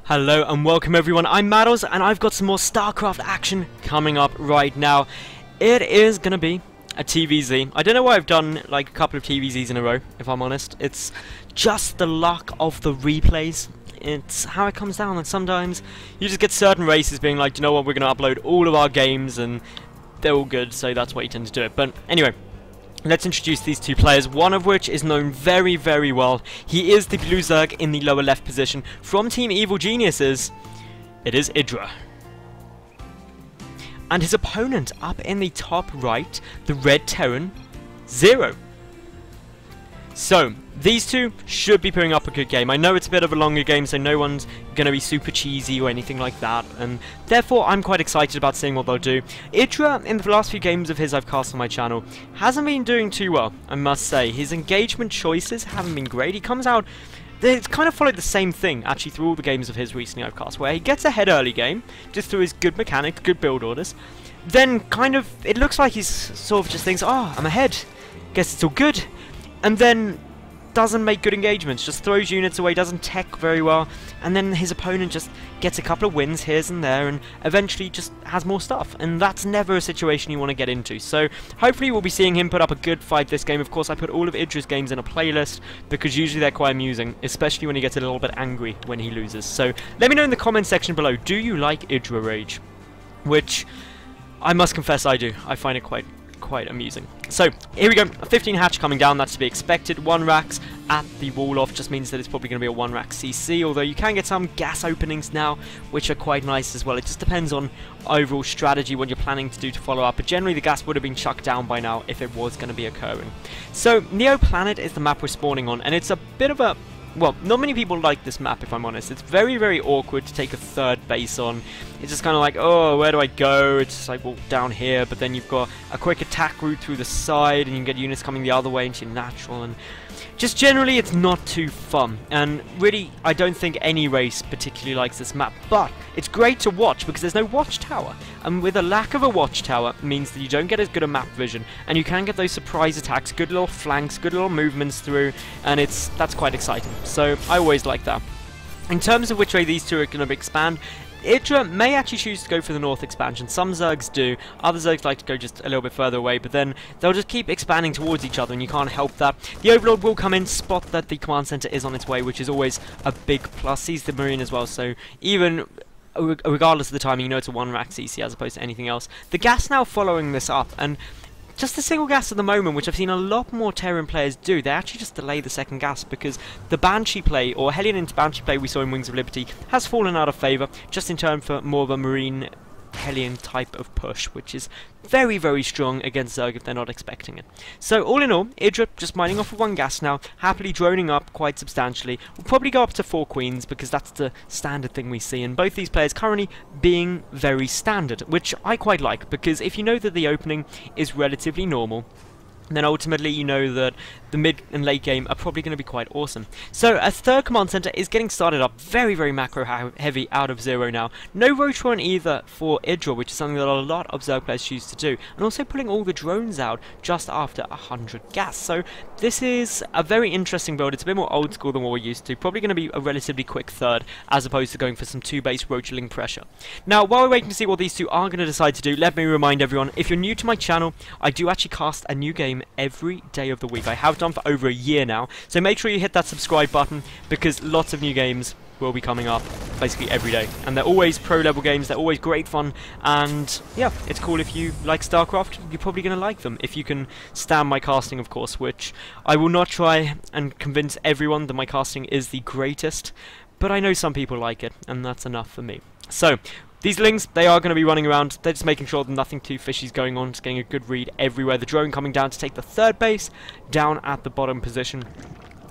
Hello and welcome everyone, I'm Madals and I've got some more StarCraft action coming up right now. It is going to be a TvZ. I don't know why I've done like a couple of TvZs in a row, if I'm honest. It's just the luck of the replays. It's how it comes down, and sometimes you just get certain races being like, you know what, we're going to upload all of our games and they're all good, so that's why you tend to do it. But anyway, let's introduce these two players, one of which is known very, very well. He is the blue Zerg in the lower left position. From Team Evil Geniuses, it is IdrA. And his opponent up in the top right, the red Terran, 0. So, these two should be putting up a good game. I know it's a bit of a longer game, so no one's going to be super cheesy or anything like that, and therefore I'm quite excited about seeing what they'll do. IdrA, in the last few games of his I've cast on my channel, hasn't been doing too well, I must say. His engagement choices haven't been great. He comes out... It's kind of followed the same thing, actually, through all the games of his recently I've cast, where he gets ahead early game, just through his good mechanics, good build orders. Then, kind of, it looks like he's sort of just thinks, oh, I'm ahead, guess it's all good. And then doesn't make good engagements, just throws units away, doesn't tech very well, and then his opponent just gets a couple of wins here and there, and eventually just has more stuff, and that's never a situation you want to get into. So hopefully we'll be seeing him put up a good fight this game. Of course, I put all of IdrA's games in a playlist, because usually they're quite amusing, especially when he gets a little bit angry when he loses. So let me know in the comment section below, do you like IdrA Rage? Which, I must confess I do. I find it quite amusing. So here we go, a 15 hatch coming down, that's to be expected. 1 racks at the wall off just means that it's probably going to be a 1 rack CC, although you can get some gas openings now, which are quite nice as well. It just depends on overall strategy, what you're planning to do to follow up, but generally the gas would have been chucked down by now if it was going to be occurring. So Neo Planet is the map we're spawning on, and it's a bit of a... well, not many people like this map, if I'm honest. It's very, very awkward to take a third base on. It's just kind of like, oh, where do I go? It's just like, well, down here, but then you've got a quick attack route through the side, and you can get units coming the other way into your natural, and just generally it's not too fun. And really, I don't think any race particularly likes this map, but it's great to watch because there's no watchtower, and with a lack of a watchtower means that you don't get as good a map vision, and you can get those surprise attacks, good little flanks, good little movements through, and that's quite exciting. So I always like that. In terms of which way these two are going to expand, IdrA may actually choose to go for the north expansion. Some Zergs do, other Zergs like to go just a little bit further away, but then they'll just keep expanding towards each other and you can't help that. The Overlord will come in, spot that the command center is on its way, which is always a big plus. Sees the Marine as well, so even regardless of the timing, you know it's a 1 rack CC as opposed to anything else. The gas now following this up, and just the single gas at the moment, which I've seen a lot more Terran players do, they actually just delay the second gas because the Banshee play, or Hellion into Banshee play we saw in Wings of Liberty, has fallen out of favour, just in turn for more of a Marine Hellion type of push, which is very, very strong against Zerg if they're not expecting it. So all in all, IdrA just mining off of 1 gas now, happily droning up quite substantially. We'll probably go up to 4 queens because that's the standard thing we see, and both these players currently being very standard, which I quite like, because if you know that the opening is relatively normal, then ultimately you know that the mid and late game are probably going to be quite awesome. So a third command center is getting started up, very, very macro heavy out of 0 now. No Rotron either for IdrA, which is something that a lot of Zerg players choose to do, and also pulling all the drones out just after 100 gas. So this is a very interesting build. It's a bit more old school than what we're used to, probably going to be a relatively quick third as opposed to going for some 2-base rotaling pressure. Now while we're waiting to see what these two are going to decide to do, let me remind everyone, if you're new to my channel, I do actually cast a new game every day of the week. I have done for over a year now, so make sure you hit that subscribe button because lots of new games will be coming up basically every day, and they're always pro level games, they're always great fun, and yeah, it's cool. If you like StarCraft, you're probably going to like them if you can stand my casting, of course, which I will not try and convince everyone that my casting is the greatest, but I know some people like it, and that's enough for me. So these Lings, they are going to be running around, they're just making sure that nothing too fishy is going on, just getting a good read everywhere. The drone coming down to take the third base, down at the bottom position.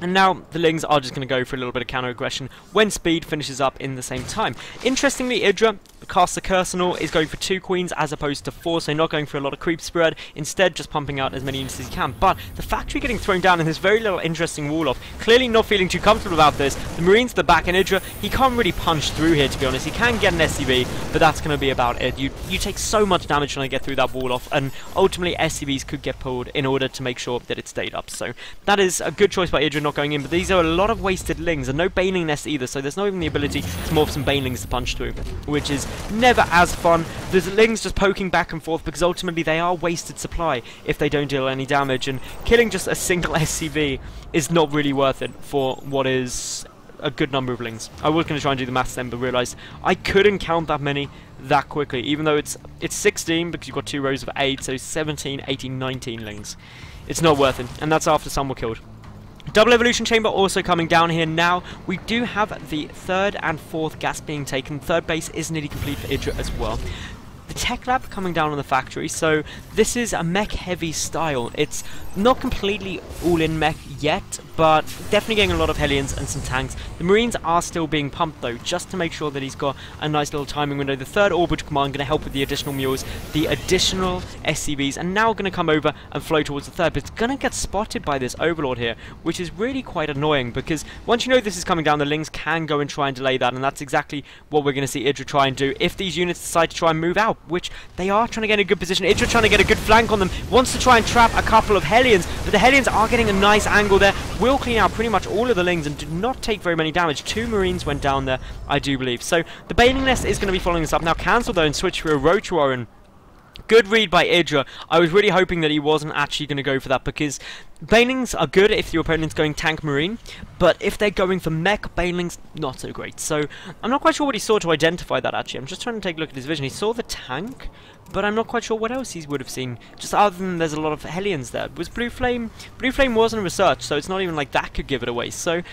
And now the Lings are just going to go for a little bit of counter aggression when speed finishes up in the same time. Interestingly, IdrA casts the Arsenal is going for 2 queens as opposed to 4, so not going for a lot of creep spread, instead just pumping out as many units as he can. But the factory getting thrown down in this very little interesting wall off, clearly not feeling too comfortable about this. The Marines at the back, and IdrA, he can't really punch through here, to be honest. He can get an SCV, but that's going to be about it. You take so much damage when I get through that wall off, and ultimately SCVs could get pulled in order to make sure that it stayed up. So that is a good choice by IdrA, not going in, but these are a lot of wasted lings, and no baneling nest either, so there's not even the ability to morph some banelings to punch through, which is never as fun. There's lings just poking back and forth, because ultimately they are wasted supply if they don't deal any damage, and killing just a single SCV is not really worth it for what is a good number of lings. I was going to try and do the maths then, but realised I couldn't count that many that quickly, even though it's 16 because you've got 2 rows of 8, so 17, 18, 19 lings. It's not worth it, and that's after some were killed. Double evolution chamber also coming down here now. We do have the 3rd and 4th gas being taken. 3rd base is nearly complete for IdrA as well. The tech lab coming down on the factory, so this is a mech heavy style. It's not completely all in mech yet, but definitely getting a lot of Hellions and some tanks. The Marines are still being pumped though, just to make sure that he's got a nice little timing window. The 3rd orbital command going to help with the additional mules, the additional SCVs, and now going to come over and flow towards the 3rd, but it's going to get spotted by this Overlord here, which is really quite annoying, because once you know this is coming down, the lings can go and try and delay that, and that's exactly what we're going to see IdrA try and do if these units decide to try and move out, which they are trying to get in a good position. IdrA trying to get a good flank on them, wants to try and trap a couple of Hellions, but the Hellions are getting a nice angle there, will clean out pretty much all of the lings and did not take very many damage. 2 Marines went down there, I do believe. So the Baneling Nest is going to be following this up. Now cancel though and switch for a Roach Warren. Good read by IdrA. I was really hoping that he wasn't actually going to go for that, because Banelings are good if your opponent's going tank marine, but if they're going for mech, Banelings not so great. So I'm not quite sure what he saw to identify that actually. I'm just trying to take a look at his vision. He saw the tank, but I'm not quite sure what else he would have seen, just other than there's a lot of Hellions there. Was Blue Flame wasn't researched, so it's not even like that could give it away. So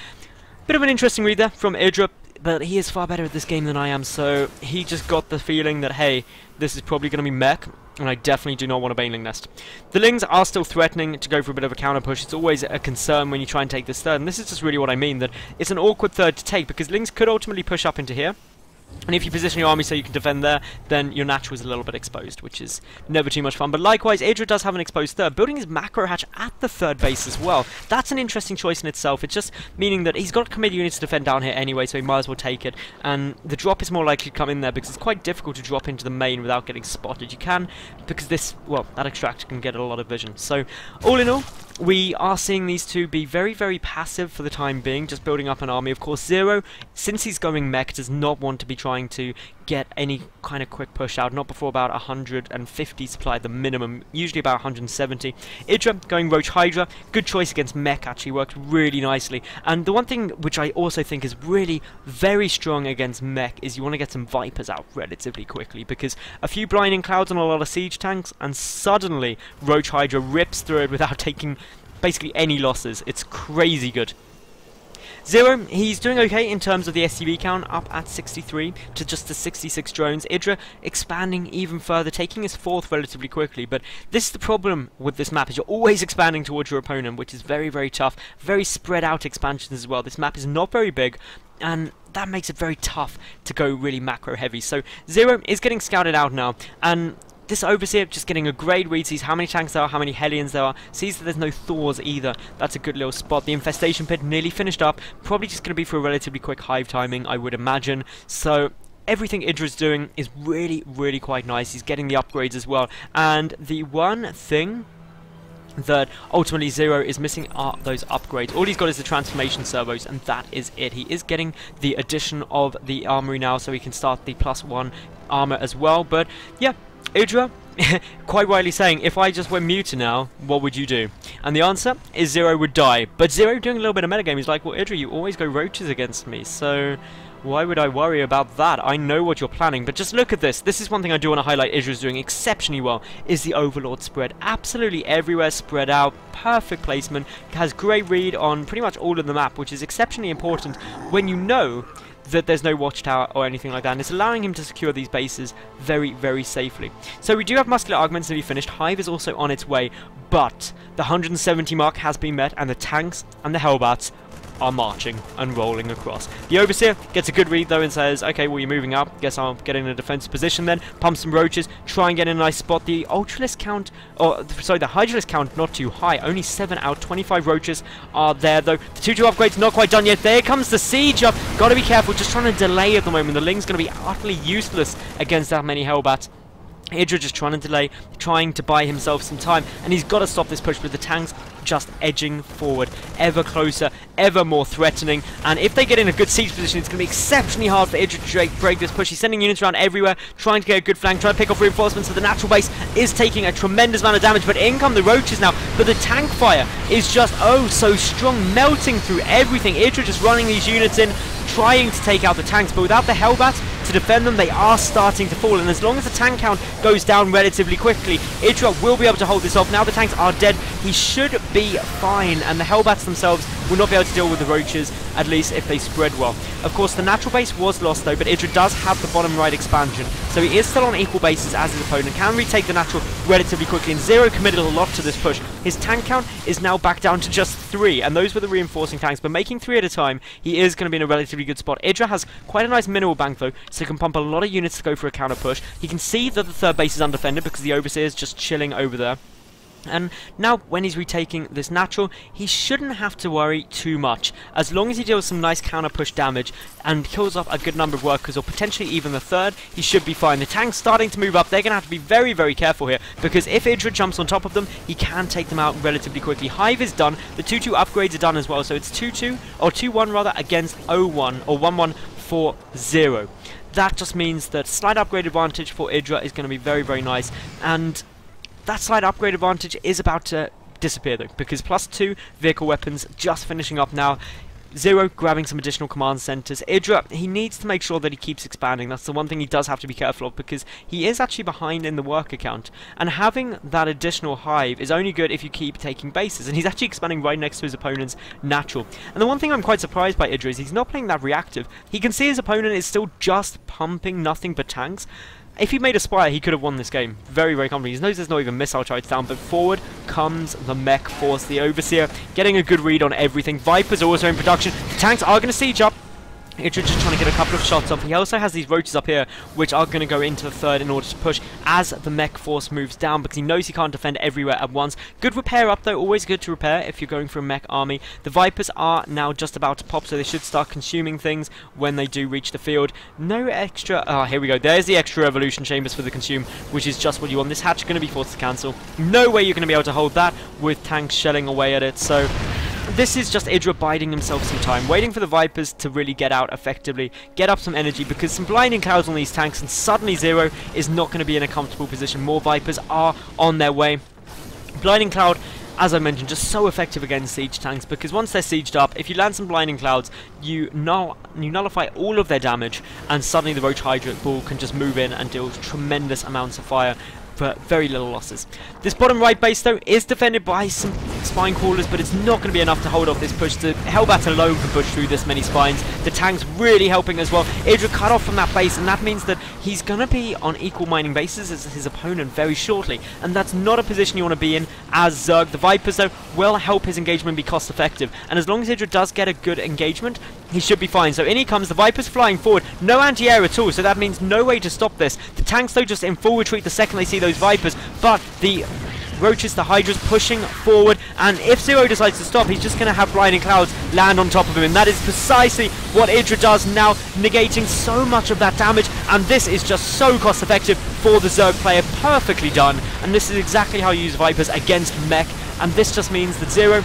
bit of an interesting read there from IdrA. But he is far better at this game than I am, so he just got the feeling that, hey, this is probably going to be mech, and I definitely do not want a Baneling Nest. The Lings are still threatening to go for a bit of a counter push. It's always a concern when you try and take this 3rd, and this is just really what I mean, that it's an awkward 3rd to take, because Lings could ultimately push up into here, and if you position your army so you can defend there, then your natural is a little bit exposed, which is never too much fun. But likewise, IdrA does have an exposed 3rd, building his macro hatch at the 3rd base as well. That's an interesting choice in itself. It's just meaning that he's got committed units to defend down here anyway, so he might as well take it. And the drop is more likely to come in there, because it's quite difficult to drop into the main without getting spotted. You can, because this, well, that extractor can get a lot of vision. So, all in all, we are seeing these two be very, very passive for the time being, just building up an army. Of course, Zero, since he's going mech, does not want to be trying to get any kind of quick push out, not before about 150 supply at the minimum, usually about 170. IdrA going Roach Hydra, good choice against mech, actually worked really nicely. And the one thing which I also think is really very strong against mech is you want to get some Vipers out relatively quickly, because a few blinding clouds on a lot of siege tanks, and suddenly Roach Hydra rips through it without taking basically any losses. It's crazy good. Zero, he's doing okay in terms of the SCV count, up at 63 to just the 66 drones. IdrA expanding even further, taking his 4th relatively quickly, but this is the problem with this map, is you're always expanding towards your opponent, which is very, very tough. Very spread out expansions as well. This map is not very big, and that makes it very tough to go really macro heavy. So Zero is getting scouted out now, and this Overseer just getting a great read, sees how many tanks there are, how many Hellions there are, sees that there's no Thors either. That's a good little spot. The Infestation Pit nearly finished up, probably just going to be for a relatively quick hive timing, I would imagine. So everything IdrA's doing is really, really quite nice. He's getting the upgrades as well. And the one thing that ultimately Zero is missing are those upgrades. All he's got is the transformation servos, and that is it. He is getting the addition of the armory now, so he can start the +1 armor as well. But yeah, IdrA quite rightly saying, if I just went Muta now, what would you do? And the answer is Zero would die. But Zero doing a little bit of metagame, he's like, well, IdrA, you always go roaches against me, so why would I worry about that? I know what you're planning. But just look at this. This is one thing I do want to highlight IdrA's doing exceptionally well, is the Overlord spread. Absolutely everywhere spread out, perfect placement, has great read on pretty much all of the map, which is exceptionally important when you know that there's no watchtower or anything like that, and it's allowing him to secure these bases very, very safely. So we do have muscular augments nearly finished. Hive is also on its way, but the 170 mark has been met, and the tanks and the Hellbats are marching and rolling across. The Overseer gets a good read though and says, okay, well, you're moving up, guess I'll get in a defensive position then, pump some roaches, try and get in a nice spot. The Ultralist count, or sorry, the Hydralist count not too high, only 7 out, 25 roaches are there though. The 2-2 upgrade's not quite done yet. There comes the siege up, gotta be careful, just trying to delay at the moment. The Ling's gonna be utterly useless against that many Hellbats. IdrA just trying to delay, trying to buy himself some time, and he's got to stop this push with the tanks just edging forward, ever closer, ever more threatening, and if they get in a good siege position, it's going to be exceptionally hard for IdrA to break this push. He's sending units around everywhere, trying to get a good flank, trying to pick off reinforcements, so the natural base is taking a tremendous amount of damage, but in come the roaches now, but the tank fire is just, oh, so strong, melting through everything. IdrA just running these units in, trying to take out the tanks, but without the Hellbats to defend them, they are starting to fall, and as long as the tank count goes down relatively quickly, IdrA will be able to hold this off. Now the tanks are dead, he should be fine, and the Hellbats themselves will not be able to deal with the roaches, at least if they spread well. Of course, the natural base was lost though, but IdrA does have the bottom right expansion, so he is still on equal bases as his opponent, can retake the natural relatively quickly, and Zero committed a lot to this push. His tank count is now back down to just 3, and those were the reinforcing tanks, but making 3 at a time, he is going to be in a relatively good spot. IdrA has quite a nice mineral bank though, so he can pump a lot of units to go for a counter push. He can see that the third base is undefended because the Overseer is just chilling over there. And now, when he's retaking this natural, he shouldn't have to worry too much. As long as he deals some nice counter-push damage and kills off a good number of workers, or potentially even the third, he should be fine. The tank's starting to move up. They're going to have to be very, very careful here, because if IdrA jumps on top of them, he can take them out relatively quickly. Hive is done. The 2-2 upgrades are done as well, so it's 2-2, or 2-1 rather, against 0-1, or 1-1 for 0. That just means that slight upgrade advantage for IdrA is going to be very, very nice, and that slight upgrade advantage is about to disappear though, because +2 vehicle weapons just finishing up now. Zero grabbing some additional command centers. IdrA, he needs to make sure that he keeps expanding. That's the one thing he does have to be careful of, because he is actually behind in the worker count, and having that additional hive is only good if you keep taking bases, and he's actually expanding right next to his opponent's natural. And the one thing I'm quite surprised by IdrA is he's not playing that reactive. He can see his opponent is still just pumping nothing but tanks. If he made a Spire, he could have won this game very, very comfortably. He knows there's not even missile charge down, but forward comes the mech force. The Overseer getting a good read on everything. Vipers are also in production. The tanks are going to siege up. IdrA just trying to get a couple of shots off. He also has these roaches up here, which are going to go into the third in order to push as the mech force moves down, because he knows he can't defend everywhere at once. Good repair up though, always good to repair if you're going for a mech army. The Vipers are now just about to pop, so they should start consuming things when they do reach the field. No extra, here we go, there's the extra evolution chambers for the consume, which is just what you want. This hatch is going to be forced to cancel. No way you're going to be able to hold that with tanks shelling away at it, so this is just IdrA biding himself some time, waiting for the Vipers to really get out effectively, get up some energy, because some blinding clouds on these tanks, and suddenly Zero is not going to be in a comfortable position. More Vipers are on their way. Blinding cloud, as I mentioned, just so effective against siege tanks, because once they're sieged up, if you land some blinding clouds, you nullify all of their damage, and suddenly the Roach Hydra ball can just move in and deal tremendous amounts of fire for very little losses. This bottom right base though is defended by some spine crawlers, but it's not going to be enough to hold off this push. The Hellbat alone can push through this many spines. The tanks really helping as well. IdrA cut off from that base, and that means that he's going to be on equal mining bases as his opponent very shortly, and that's not a position you want to be in as Zerg. The Vipers though will help his engagement be cost effective, and as long as IdrA does get a good engagement, he should be fine. So in he comes, the Vipers flying forward, no anti-air at all, so that means no way to stop this. The tanks though just in full retreat the second they see those Vipers, but the Roaches, the Hydras pushing forward, and if Zero decides to stop, he's just going to have blinding clouds land on top of him, and that is precisely what IdrA does now, negating so much of that damage, and this is just so cost effective for the Zerg player, perfectly done, and this is exactly how you use Vipers against mech, and this just means that Zero,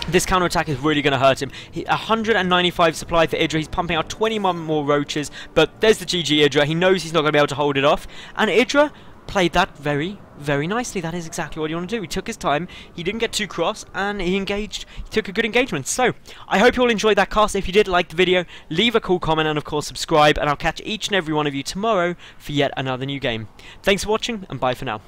this counter-attack is really going to hurt him. 195 supply for IdrA. He's pumping out 21 more roaches, but there's the GG IdrA. He knows he's not going to be able to hold it off, and IdrA played that very, very nicely. That is exactly what you want to do. He took his time, he didn't get too cross, and he engaged. He took a good engagement. So, I hope you all enjoyed that cast. If you did like the video, leave a cool comment, and of course subscribe, and I'll catch each and every one of you tomorrow for yet another new game. Thanks for watching, and bye for now.